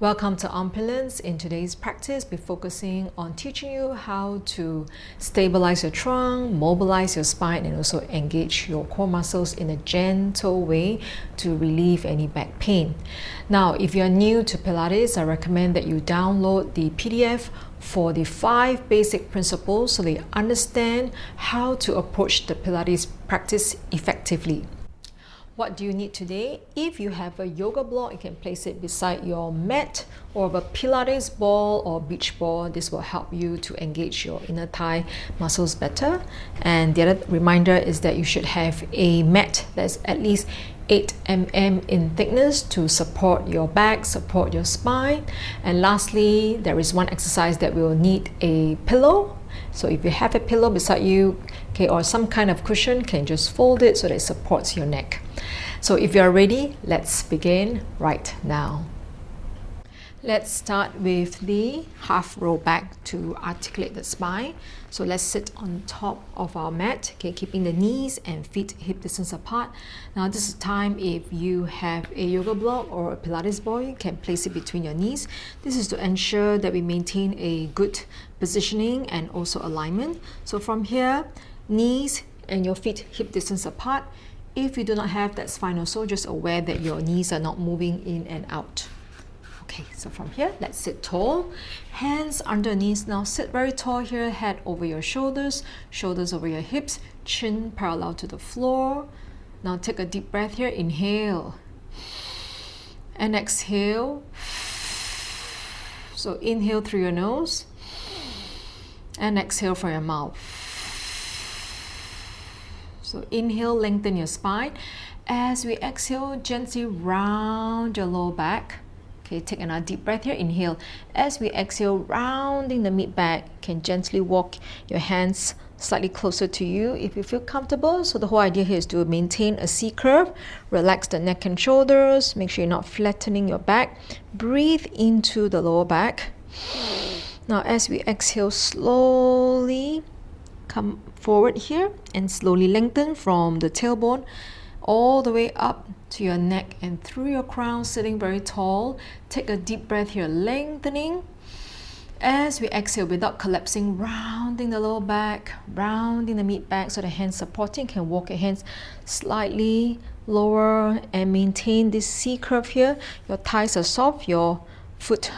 Welcome to Mindfulness. In today's practice, we're focusing on teaching you how to stabilize your trunk, mobilize your spine, and also engage your core muscles in a gentle way to relieve any back pain. Now, if you're new to Pilates, I recommend that you download the PDF for the 5 basic principles so they understand how to approach the Pilates practice effectively. What do you need today? If you have a yoga block, you can place it beside your mat, or a Pilates ball or beach ball. This will help you to engage your inner thigh muscles better. And the other reminder is that you should have a mat that's at least 8 mm in thickness to support your back, support your spine. And lastly, there is one exercise that will need a pillow. So if you have a pillow beside you, okay, or some kind of cushion, can just fold it so that it supports your neck. So if you're ready, let's begin right now. Let's start with the half roll back to articulate the spine. So let's sit on top of our mat, okay, keeping the knees and feet hip distance apart. Now this is time, if you have a yoga block or a Pilates ball, you can place it between your knees. This is to ensure that we maintain a good positioning and also alignment. So from here, knees and your feet hip distance apart. If you do not have, that's fine also, just aware that your knees are not moving in and out. Okay, so from here, let's sit tall. Hands underneath. Now sit very tall here, head over your shoulders, shoulders over your hips, chin parallel to the floor. Now take a deep breath here, inhale. And exhale. So inhale through your nose. And exhale from your mouth. So inhale, lengthen your spine. As we exhale, gently round your lower back. Okay, take another deep breath here, inhale. As we exhale, rounding the mid-back, you can gently walk your hands slightly closer to you if you feel comfortable. So the whole idea here is to maintain a C curve, relax the neck and shoulders, make sure you're not flattening your back. Breathe into the lower back. Now as we exhale, slowly come forward here and slowly lengthen from the tailbone all the way up to your neck and through your crown, sitting very tall. Take a deep breath here, lengthening. As we exhale, without collapsing, rounding the lower back, rounding the mid back, so the hands supporting. You can walk your hands slightly lower and maintain this C curve here. Your thighs are soft, your foot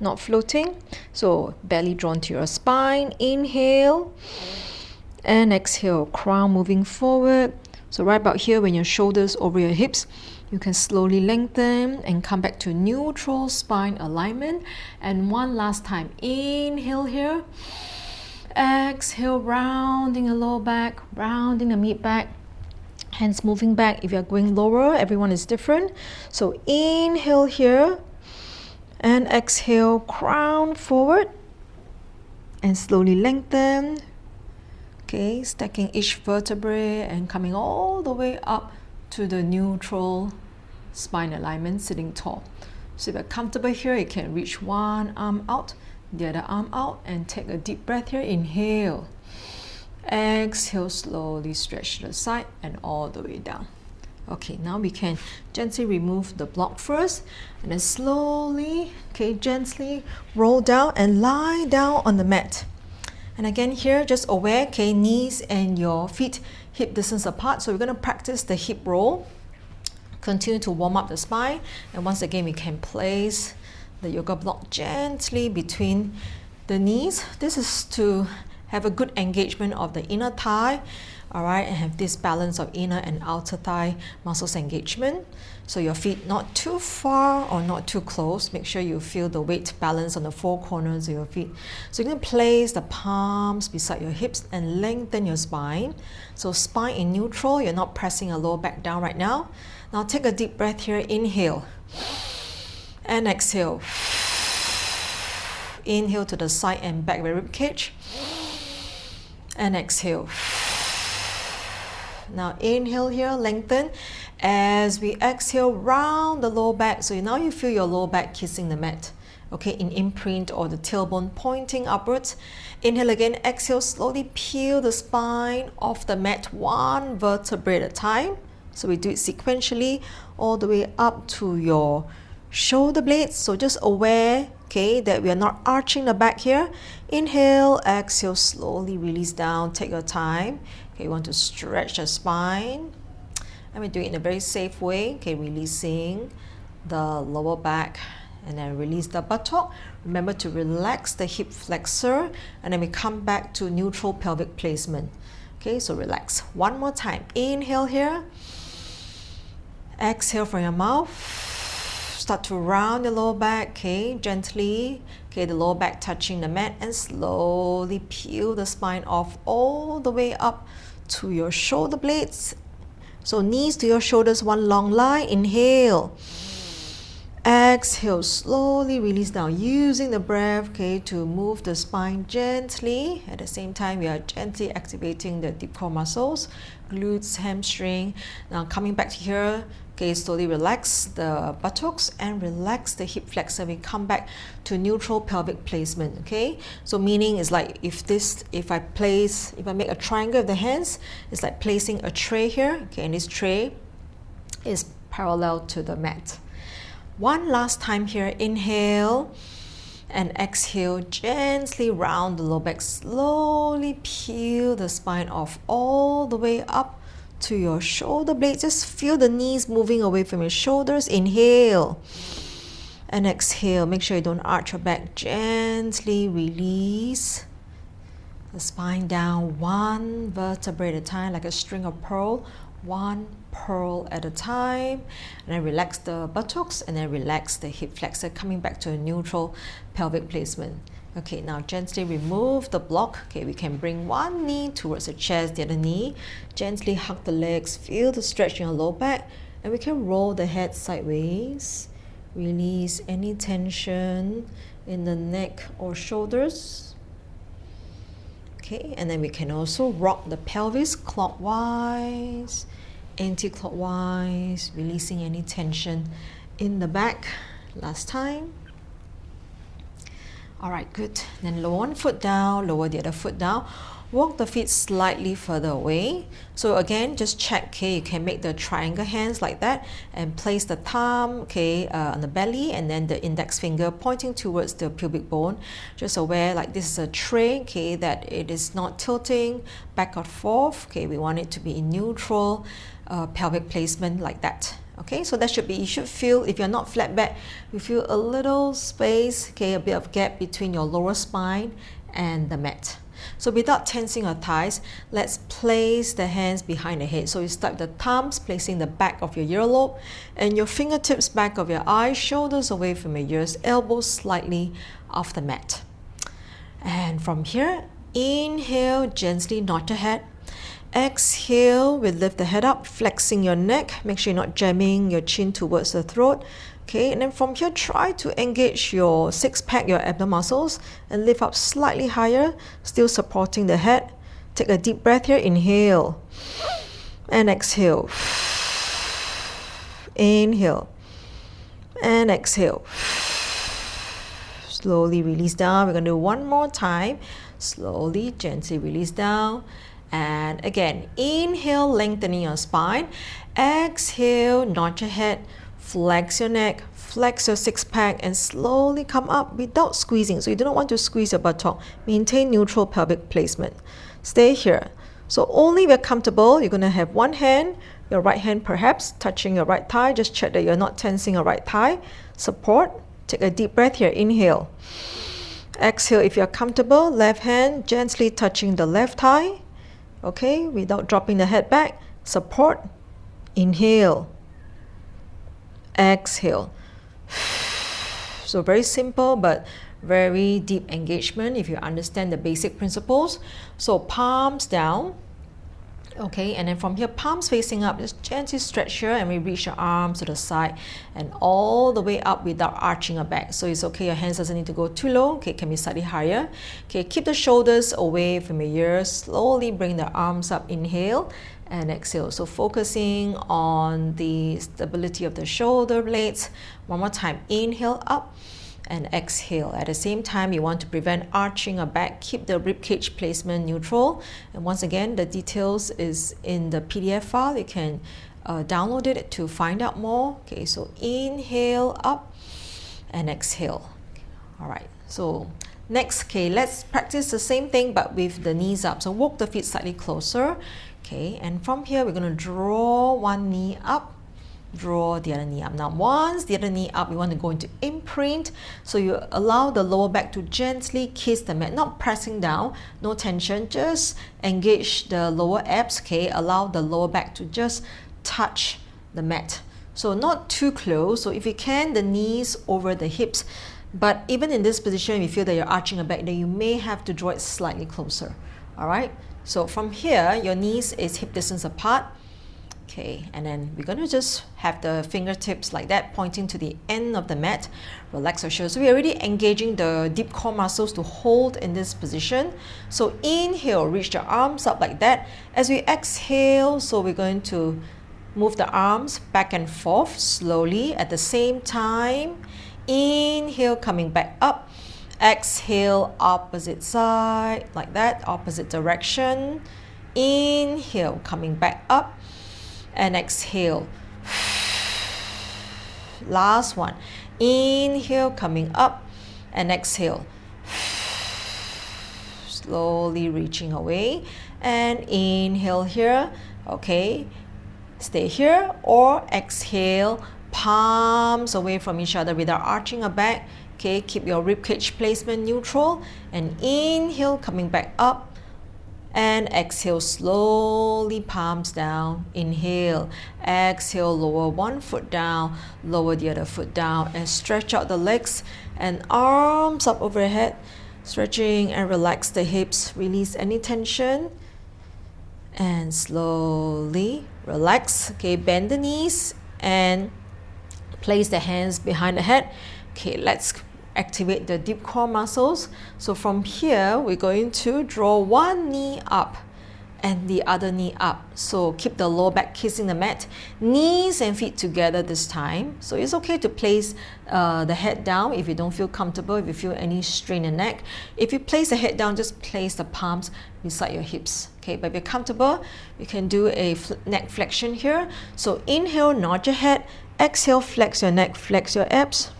not floating, so belly drawn to your spine. Inhale and exhale, crown moving forward. So right about here, when your shoulders over your hips, you can slowly lengthen and come back to neutral spine alignment. And one last time, inhale here, exhale, rounding the lower back, rounding the mid back, hands moving back. If you're going lower, everyone is different. So inhale here and exhale, crown forward and slowly lengthen. Okay, stacking each vertebrae and coming all the way up to the neutral spine alignment, sitting tall. So if you're comfortable here, you can reach one arm out, the other arm out, and take a deep breath here. Inhale. Exhale, slowly stretch to the side and all the way down. Okay, now we can gently remove the block first, and then slowly, okay, gently roll down and lie down on the mat. And again here, just aware, okay, knees and your feet hip distance apart. So we're going to practice the hip roll. Continue to warm up the spine. And once again, we can place the yoga block gently between the knees. This is to have a good engagement of the inner thigh, all right, and have this balance of inner and outer thigh muscles engagement. So your feet not too far or not too close. Make sure you feel the weight balance on the 4 corners of your feet. So you're going to place the palms beside your hips and lengthen your spine. So spine in neutral, you're not pressing your lower back down right now. Now take a deep breath here, inhale and exhale. Inhale to the side and back of the rib cage and exhale. Now inhale here, lengthen. As we exhale, round the lower back. So now you feel your lower back kissing the mat, okay, in imprint or the tailbone pointing upwards. Inhale again, exhale, slowly peel the spine off the mat, one vertebrae at a time. So we do it sequentially all the way up to your shoulder blades. So just aware, okay, that we are not arching the back here. Inhale, exhale, slowly release down. Take your time. Okay, you want to stretch the spine. And we do it in a very safe way. Okay, releasing the lower back and then release the buttock. Remember to relax the hip flexor and then we come back to neutral pelvic placement. Okay, so relax. One more time. Inhale here. Exhale from your mouth. Start to round the lower back, okay, gently. Okay, the lower back touching the mat and slowly peel the spine off all the way up to your shoulder blades. So knees to your shoulders, one long line. Inhale. Exhale, slowly release down, using the breath, okay, to move the spine gently. At the same time, we are gently activating the deep core muscles, glutes, hamstring. Now coming back here, okay, slowly relax the buttocks and relax the hip flexor. We come back to neutral pelvic placement, okay? So meaning is like if I make a triangle of the hands, it's like placing a tray here, okay, and this tray is parallel to the mat. One last time here, inhale and exhale, gently round the lower back, slowly peel the spine off all the way up to your shoulder blades. Just feel the knees moving away from your shoulders. Inhale and exhale. Make sure you don't arch your back. Gently release the spine down, one vertebrae at a time, like a string of pearl. One pearl at a time, and then relax the buttocks and then relax the hip flexor, coming back to a neutral pelvic placement. Okay, now gently remove the block. Okay, we can bring one knee towards the chest, the other knee. Gently hug the legs, feel the stretch in your low back, and we can roll the head sideways. Release any tension in the neck or shoulders. Okay, and then we can also rock the pelvis clockwise, anti-clockwise, releasing any tension in the back. Last time. All right, good. Then lower one foot down, lower the other foot down. Walk the feet slightly further away. So again, just check, okay, you can make the triangle hands like that and place the thumb, okay, on the belly and then the index finger pointing towards the pubic bone. Just aware like this is a tray, okay, that it is not tilting back or forth. Okay, we want it to be in neutral pelvic placement like that. Okay, so that should be, you should feel, if you're not flat back, you feel a little space, okay, a bit of gap between your lower spine and the mat. So without tensing your thighs, let's place the hands behind the head. So you start the thumbs placing the back of your earlobe and your fingertips back of your eyes, shoulders away from your ears, elbows slightly off the mat. And from here, inhale, gently nod your head. Exhale, we lift the head up, flexing your neck. Make sure you're not jamming your chin towards the throat. Okay, and then from here, try to engage your six-pack, your abdomen muscles, and lift up slightly higher, still supporting the head. Take a deep breath here. Inhale and exhale. Inhale and exhale. Slowly release down. We're going to do one more time. Slowly, gently release down. And again, inhale, lengthening your spine. Exhale, nod your head. Flex your neck, flex your six-pack and slowly come up without squeezing. So you do not want to squeeze your buttock. Maintain neutral pelvic placement. Stay here. So only when comfortable, you're going to have one hand, your right hand perhaps touching your right thigh. Just check that you're not tensing your right thigh. Support. Take a deep breath here. Inhale. Exhale if you're comfortable. Left hand gently touching the left thigh. Okay, without dropping the head back. Support. Inhale. Exhale. So very simple but very deep engagement if you understand the basic principles. So palms down. Okay, and then from here, palms facing up, just gently stretch here and we reach your arms to the side and all the way up without arching your back. So it's okay, your hands doesn't need to go too low. Okay, it can be slightly higher. Okay, keep the shoulders away from your ears. Slowly bring the arms up. Inhale and exhale. So focusing on the stability of the shoulder blades. One more time. Inhale up and exhale. At the same time, you want to prevent arching your back. Keep the ribcage placement neutral. And once again, the details is in the PDF file. You can download it to find out more. Okay, so inhale up and exhale. All right, so next, okay, let's practice the same thing but with the knees up. So walk the feet slightly closer, okay, and from here we're going to draw one knee up, draw the other knee up. Now once the other knee up, we want to go into imprint, so you allow the lower back to gently kiss the mat, not pressing down, no tension, just engage the lower abs, okay, allow the lower back to just touch the mat, so not too close. So if you can, the knees over the hips, but even in this position, if you feel that you're arching your back, then you may have to draw it slightly closer. All right, so from here your knees is hip distance apart. Okay, and then we're going to just have the fingertips like that pointing to the end of the mat. Relax your shoulders. So we're already engaging the deep core muscles to hold in this position. So inhale, reach the arms up like that. As we exhale, so we're going to move the arms back and forth slowly at the same time. Inhale, coming back up. Exhale, opposite side like that, opposite direction. Inhale, coming back up. And exhale. Last one. Inhale, coming up, and exhale. Slowly reaching away. And inhale here. Okay. Stay here or exhale. Palms away from each other without arching your back. Okay. Keep your ribcage placement neutral. And inhale, coming back up. And exhale, slowly palms down. Inhale, exhale, lower one foot down, lower the other foot down, and stretch out the legs and arms up overhead, stretching and relax the hips, release any tension, and slowly relax. Okay, bend the knees and place the hands behind the head. Okay, let's activate the deep core muscles. So from here, we're going to draw one knee up and the other knee up. So keep the lower back kissing the mat, knees and feet together this time. So it's okay to place the head down if you don't feel comfortable, if you feel any strain in the neck. If you place the head down, just place the palms beside your hips. Okay, but if you're comfortable, you can do a neck flexion here. So inhale, nod your head. Exhale, flex your neck, flex your abs.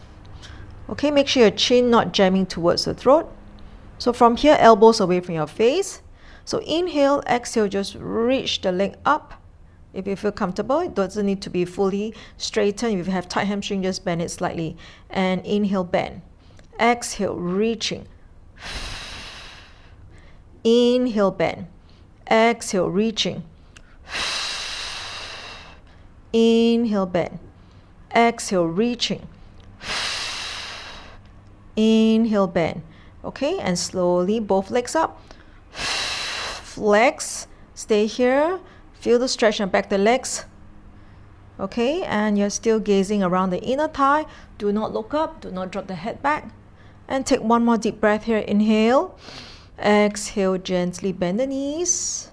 Okay, make sure your chin not jamming towards the throat. So from here, elbows away from your face. So inhale, exhale, just reach the leg up. If you feel comfortable, it doesn't need to be fully straightened. If you have tight hamstring, just bend it slightly. And inhale, bend. Exhale, reaching. Inhale, bend. Exhale, reaching. Inhale, bend. Exhale, reaching. Inhale, bend. Okay, and slowly both legs up. Flex. Stay here. Feel the stretch and back the legs. Okay, and you're still gazing around the inner thigh. Do not look up. Do not drop the head back. And take one more deep breath here. Inhale. Exhale, gently bend the knees.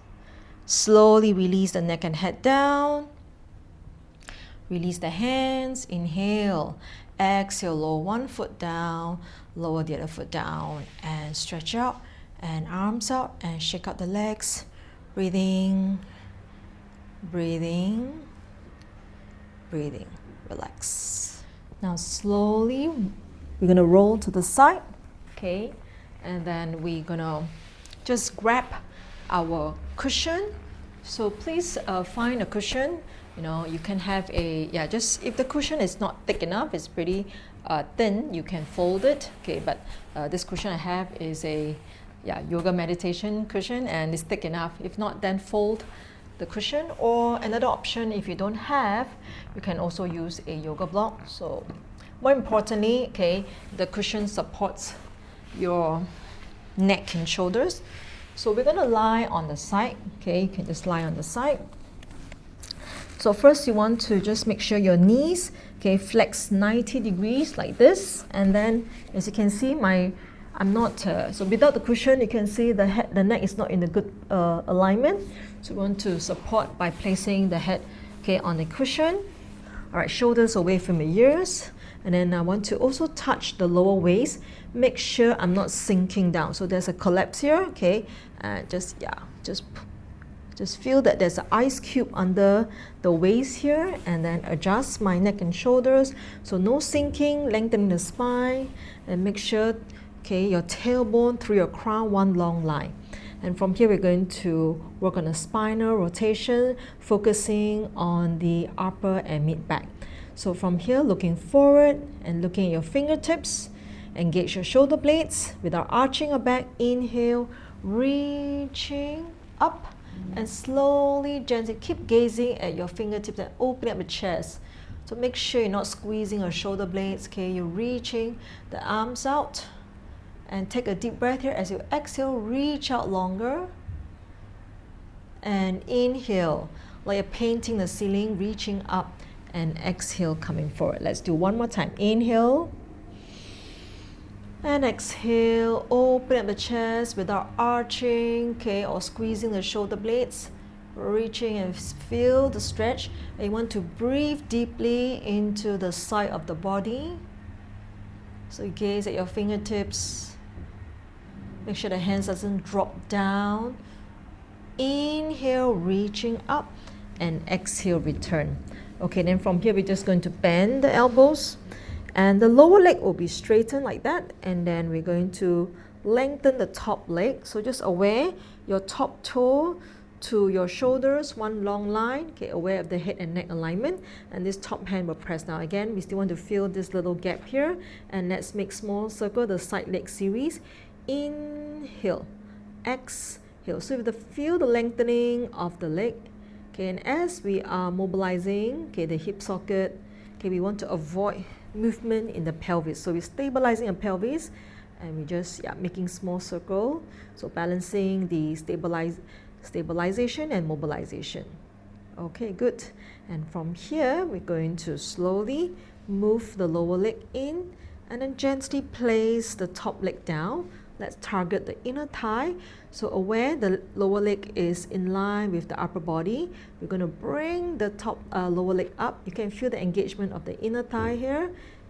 Slowly release the neck and head down. Release the hands. Inhale. Exhale, lower one foot down, lower the other foot down, and stretch out, and arms out, and shake out the legs. Breathing, breathing, breathing. Relax. Now slowly, we're going to roll to the side, okay? And then we're going to just grab our cushion. So please find a cushion. You know, you can have a, just if the cushion is not thick enough, it's pretty thin, you can fold it. Okay, but this cushion I have is a yoga meditation cushion and it's thick enough. If not, then fold the cushion. Or another option, if you don't have, you can also use a yoga block. So more importantly, okay, the cushion supports your neck and shoulders. So we're going to lie on the side. Okay, you can just lie on the side. So first you want to just make sure your knees, okay, flex 90 degrees like this. And then as you can see, I'm not, so without the cushion, you can see the neck is not in a good alignment. So we want to support by placing the head, okay, on the cushion. All right, shoulders away from the ears. And then I want to also touch the lower waist. Make sure I'm not sinking down. So there's a collapse here, okay. Just Just feel that there's an ice cube under the waist here, and then adjust my neck and shoulders. So no sinking, lengthening the spine, and make sure, okay, your tailbone through your crown, one long line. And from here, we're going to work on a spinal rotation, focusing on the upper and mid back. So from here, looking forward and looking at your fingertips, engage your shoulder blades without arching your back. Inhale, reaching up, and slowly, gently keep gazing at your fingertips and opening up the chest. So make sure you're not squeezing your shoulder blades, okay? You're reaching the arms out. And take a deep breath here. As you exhale, reach out longer. And inhale, like you're painting the ceiling, reaching up, and exhale, coming forward. Let's do one more time. Inhale. And exhale, open up the chest without arching, okay, or squeezing the shoulder blades. Reaching and feel the stretch. And you want to breathe deeply into the side of the body. So you gaze at your fingertips. Make sure the hands doesn't drop down. Inhale, reaching up, and exhale, return. Okay, then from here, we're just going to bend the elbows, and the lower leg will be straightened like that, and then we're going to lengthen the top leg. So just aware your top toe to your shoulders, one long line, okay, aware of the head and neck alignment, and this top hand will press down. Again, we still want to feel this little gap here, and let's make small circle, the side leg series. Inhale, exhale. So you feel the lengthening of the leg, okay, and as we are mobilizing, okay, the hip socket, okay, we want to avoid movement in the pelvis. So we're stabilizing the pelvis, and we just making small circle. So balancing the stabilization and mobilization. Okay, good. And from here, we're going to slowly move the lower leg in, and then gently place the top leg down. Let's target the inner thigh. So aware the lower leg is in line with the upper body. We're going to bring the top lower leg up. You can feel the engagement of the inner thigh here.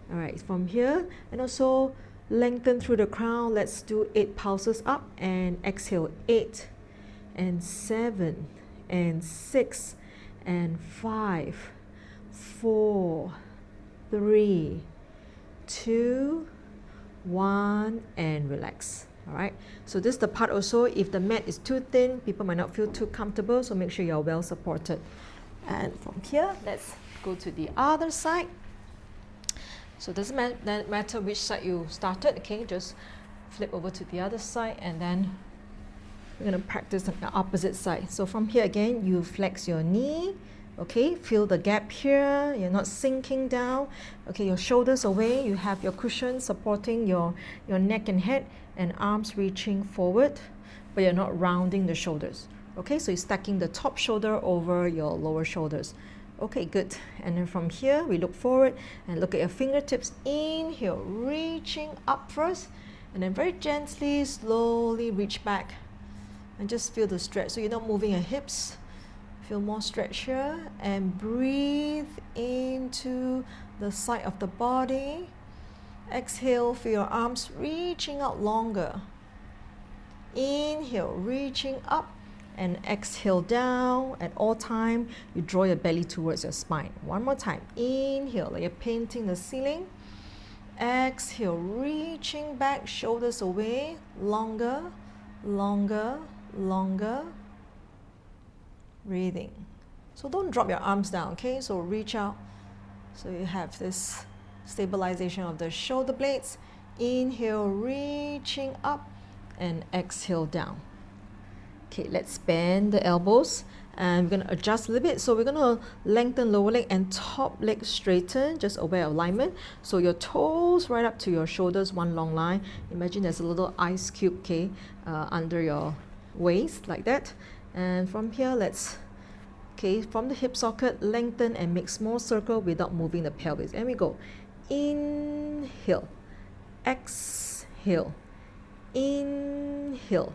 All right, from here, and also lengthen through the crown. Let's do 8 pulses up, and exhale. 8 and 7 and 6 and 5, 4, 3, 2, 1, and relax. All right, so this is the part also, if the mat is too thin, people might not feel too comfortable, so make sure you're well supported. And from here, let's go to the other side. So it doesn't matter which side you started, okay, just flip over to the other side, and then we're going to practice on the opposite side. So from here again, you flex your knee. Okay, feel the gap here. You're not sinking down. Okay, your shoulders away. You have your cushion supporting your neck and head, and arms reaching forward, but you're not rounding the shoulders. Okay, so you're stacking the top shoulder over your lower shoulders. Okay, good. And then from here, we look forward and look at your fingertips. Inhale, reaching up first, and then very gently, slowly reach back, and just feel the stretch. So you're not moving your hips. Feel more stretch here, and breathe into the side of the body. Exhale, feel your arms reaching out longer. Inhale, reaching up, and exhale down. At all time, you draw your belly towards your spine. One more time. Inhale, like you're painting the ceiling. Exhale, reaching back, shoulders away, longer, longer, longer. Breathing. So don't drop your arms down, okay? So reach out. So you have this stabilization of the shoulder blades. Inhale, reaching up, and exhale down. Okay, let's bend the elbows, and we're going to adjust a little bit. So we're going to lengthen lower leg and top leg straighten, just aware of alignment. So your toes right up to your shoulders, one long line. Imagine there's a little ice cube, okay, under your waist like that. And from here, let's, okay, from the hip socket, lengthen and make small circle without moving the pelvis. And we go. Inhale, exhale, inhale,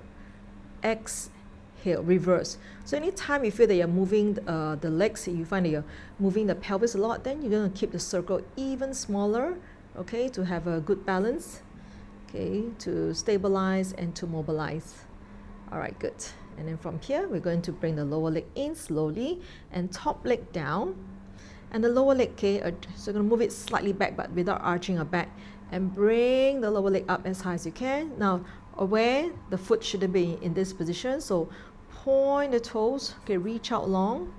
exhale, reverse. So anytime you feel that you're moving the legs, you find that you're moving the pelvis a lot, then you're going to keep the circle even smaller, okay, to have a good balance, okay, to stabilize and to mobilize. All right, good. And then from here, we're going to bring the lower leg in slowly and top leg down. And the lower leg, okay, so you're going to move it slightly back but without arching our back. And bring the lower leg up as high as you can. Now, aware the foot shouldn't be in this position. So point the toes, okay, reach out long.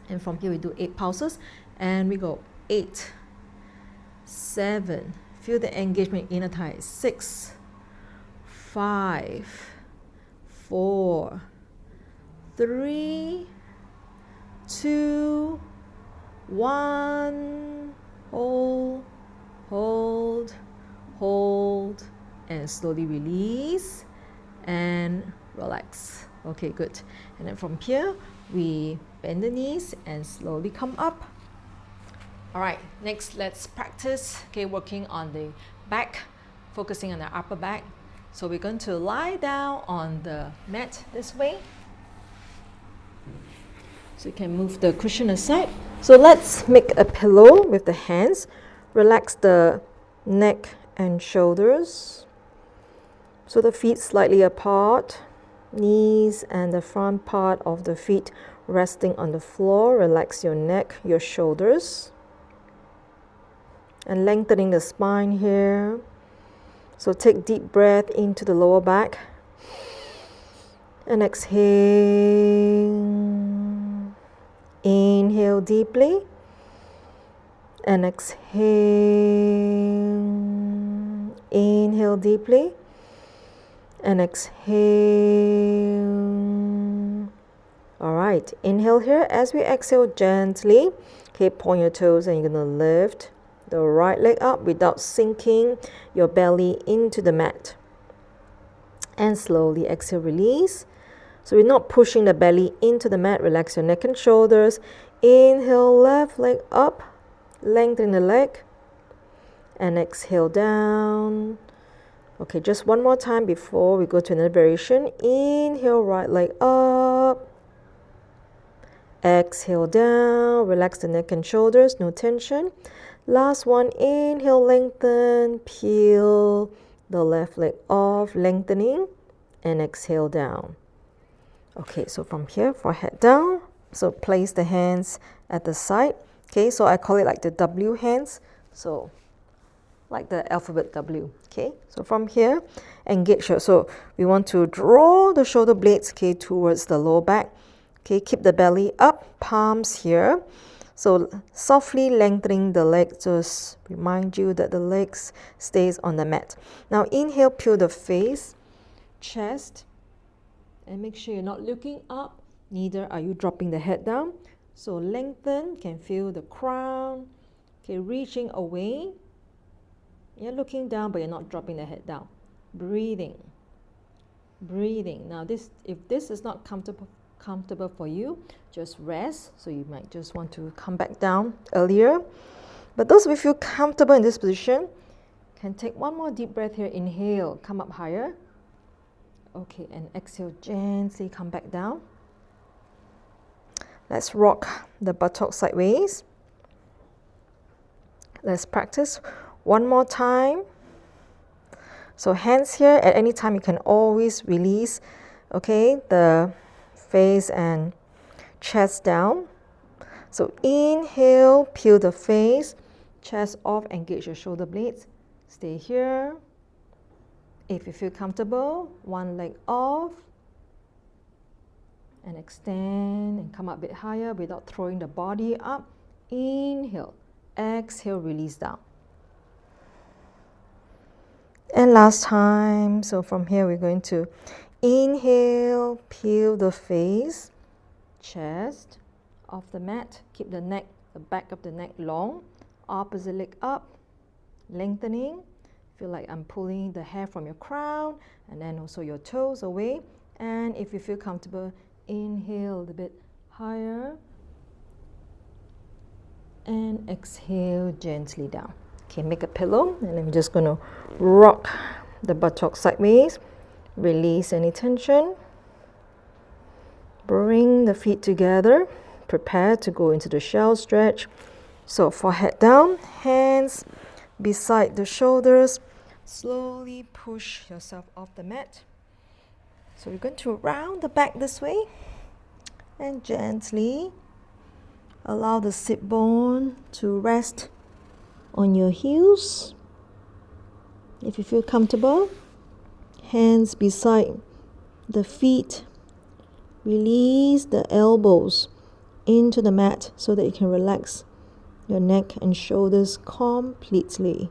And from here, we do 8 pulses. And we go 8, 7, feel the engagement in the thigh, 6, 5, 4, 3, 2, 1, hold, and slowly release and relax. Okay, good. And then from here, we bend the knees and slowly come up. All right, next let's practice, okay, working on the back, focusing on the upper back. So we're going to lie down on the mat this way. So you can move the cushion aside. So let's make a pillow with the hands. Relax the neck and shoulders. So the feet slightly apart, knees and the front part of the feet resting on the floor. Relax your neck, your shoulders. And lengthening the spine here. So take deep breath into the lower back. And exhale. Inhale deeply. And exhale. Inhale deeply. And exhale. All right, inhale here. As we exhale gently, okay, point your toes and you're going to lift the right leg up without sinking your belly into the mat. And slowly exhale, release. So we're not pushing the belly into the mat. Relax your neck and shoulders. Inhale, left leg up. Lengthen the leg. And exhale down. Okay, just one more time before we go to another variation. Inhale, right leg up. Exhale down. Relax the neck and shoulders. No tension. Last one, inhale, lengthen, peel the left leg off, lengthening, and exhale down. Okay, so from here, forehead down. So place the hands at the side. Okay, so I call it like the W hands. So like the alphabet W. Okay, so from here, engage. So we want to draw the shoulder blades, okay, towards the lower back. Okay, keep the belly up, palms here. So softly lengthening the leg, just remind you that the legs stays on the mat. Now inhale, peel the face, chest, and make sure you're not looking up, neither are you dropping the head down. So lengthen, can feel the crown, okay, reaching away. You're looking down, but you're not dropping the head down. Breathing. Now if this is not comfortable for you, just rest. So you might just want to come back down earlier. But those of you who feel comfortable in this position can take one more deep breath here. Inhale, come up higher. Okay, and exhale, gently come back down. Let's rock the buttocks sideways. Let's practice one more time. So hands here, at any time you can always release, okay, the face and chest down. So inhale, peel the face, chest off, engage your shoulder blades. Stay here. If you feel comfortable, one leg off. And extend and come up a bit higher without throwing the body up. Inhale, exhale, release down. And last time, so from here we're going to inhale, peel the face, chest off the mat. Keep the neck, the back of the neck long. Opposite leg up, lengthening. Feel like I'm pulling the hair from your crown and then also your toes away. And if you feel comfortable, inhale a little bit higher. And exhale gently down. Okay, make a pillow and I'm just going to rock the buttocks sideways. Release any tension. Bring the feet together. Prepare to go into the shell stretch. So forehead down, hands beside the shoulders. Slowly push yourself off the mat. So we're going to round the back this way and gently allow the sit bone to rest on your heels. If you feel comfortable, hands beside the feet. Release the elbows into the mat so that you can relax your neck and shoulders completely.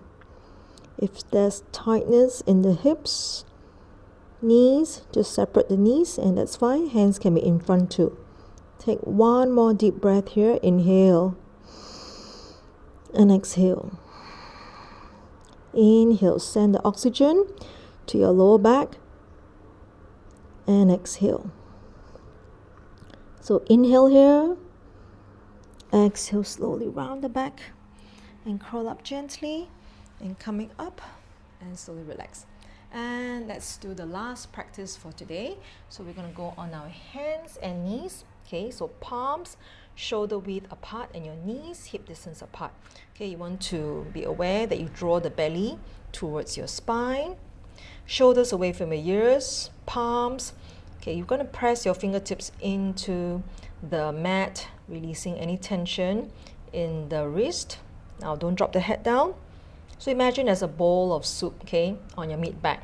If there's tightness in the hips, knees, just separate the knees and that's fine. Hands can be in front too. Take one more deep breath here. Inhale and exhale. Inhale, send the oxygen to your lower back and exhale. So inhale here, exhale slowly round the back and curl up gently and coming up and slowly relax. And let's do the last practice for today. So we're going to go on our hands and knees. Okay, so palms shoulder width apart and your knees hip distance apart. Okay, you want to be aware that you draw the belly towards your spine, shoulders away from your ears, palms. Okay, you're going to press your fingertips into the mat, releasing any tension in the wrist. Now don't drop the head down. So imagine there's a bowl of soup, okay, on your mid back.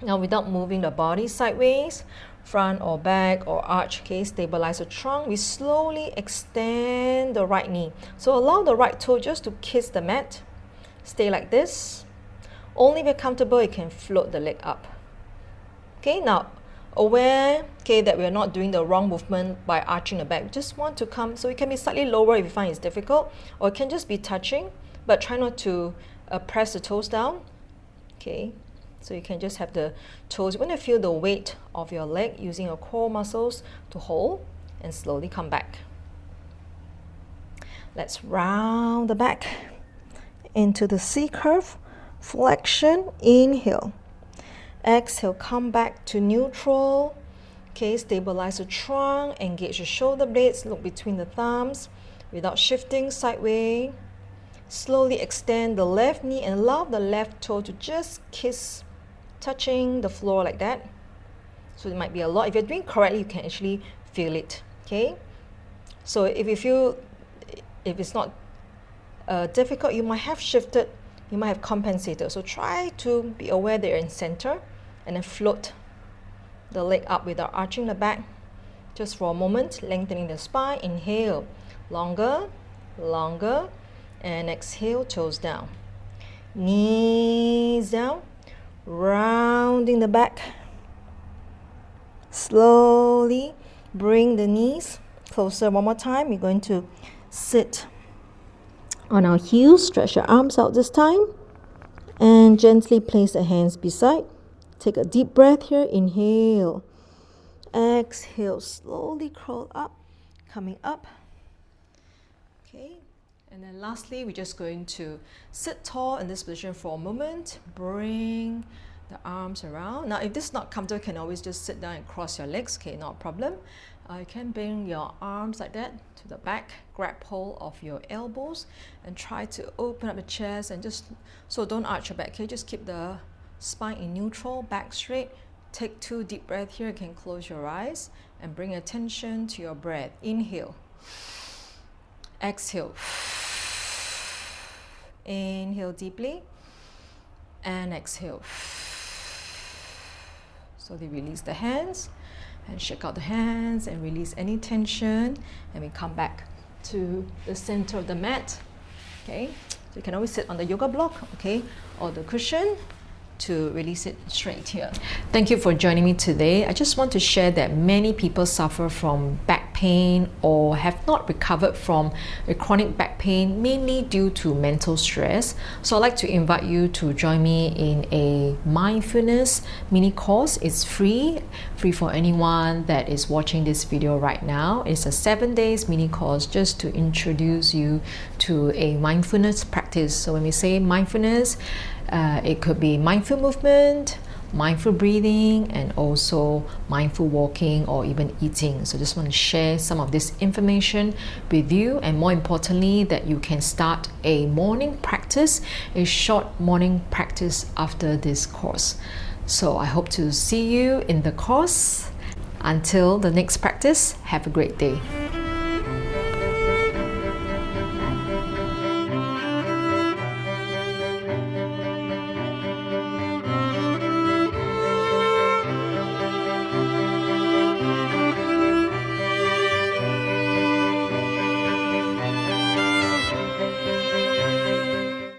Now without moving the body sideways, front or back or arch, okay, stabilize the trunk. We slowly extend the right knee. So allow the right toe just to kiss the mat. Stay like this. Only if you're comfortable, you can float the leg up. Okay, now aware, okay, that we're not doing the wrong movement by arching the back. We just want to come, so it can be slightly lower if you find it's difficult, or it can just be touching, but try not to press the toes down. Okay, so you can just have the toes. You want to feel the weight of your leg using your core muscles to hold and slowly come back. Let's round the back into the C curve, flexion, inhale. Exhale, come back to neutral. Okay, stabilize the trunk, engage the shoulder blades, look between the thumbs without shifting sideways. Slowly extend the left knee and allow the left toe to just kiss, touching the floor like that. So it might be a lot. If you're doing correctly, you can actually feel it. Okay, so if you feel, if it's not difficult, you might have shifted, you might have compensated. So try to be aware that you're in center and then float the leg up without arching the back. Just for a moment, lengthening the spine. Inhale, longer, longer, and exhale, toes down. Knees down, rounding the back. Slowly bring the knees closer one more time. We're going to sit on our heels, stretch your arms out this time, and gently place the hands beside. Take a deep breath here. Inhale, exhale, slowly curl up, coming up. Okay, and then lastly, we're just going to sit tall in this position for a moment. Bring the arms around. Now, if this is not comfortable, you can always just sit down and cross your legs. Okay, not a problem. You can bring your arms like that to the back, grab hold of your elbows and try to open up the chest and just, so don't arch your back, okay? Just keep the spine in neutral, back straight. Take 2 deep breaths here. You can close your eyes and bring attention to your breath. Inhale, exhale, inhale deeply and exhale. So they release the hands and shake out the hands and release any tension, and we come back to the center of the mat. Okay, so you can always sit on the yoga block, okay, or the cushion to release it straight here. Thank you for joining me today. I just want to share that many people suffer from back pain or have not recovered from a chronic back pain, mainly due to mental stress. So I'd like to invite you to join me in a mindfulness mini course. It's free for anyone that is watching this video right now. It's a 7 days mini course just to introduce you to a mindfulness practice. So when we say mindfulness, it could be mindful movement, mindful breathing and also mindful walking or even eating. So just want to share some of this information with you, and more importantly that you can start a morning practice, a short morning practice after this course. So I hope to see you in the course. Until the next practice, have a great day.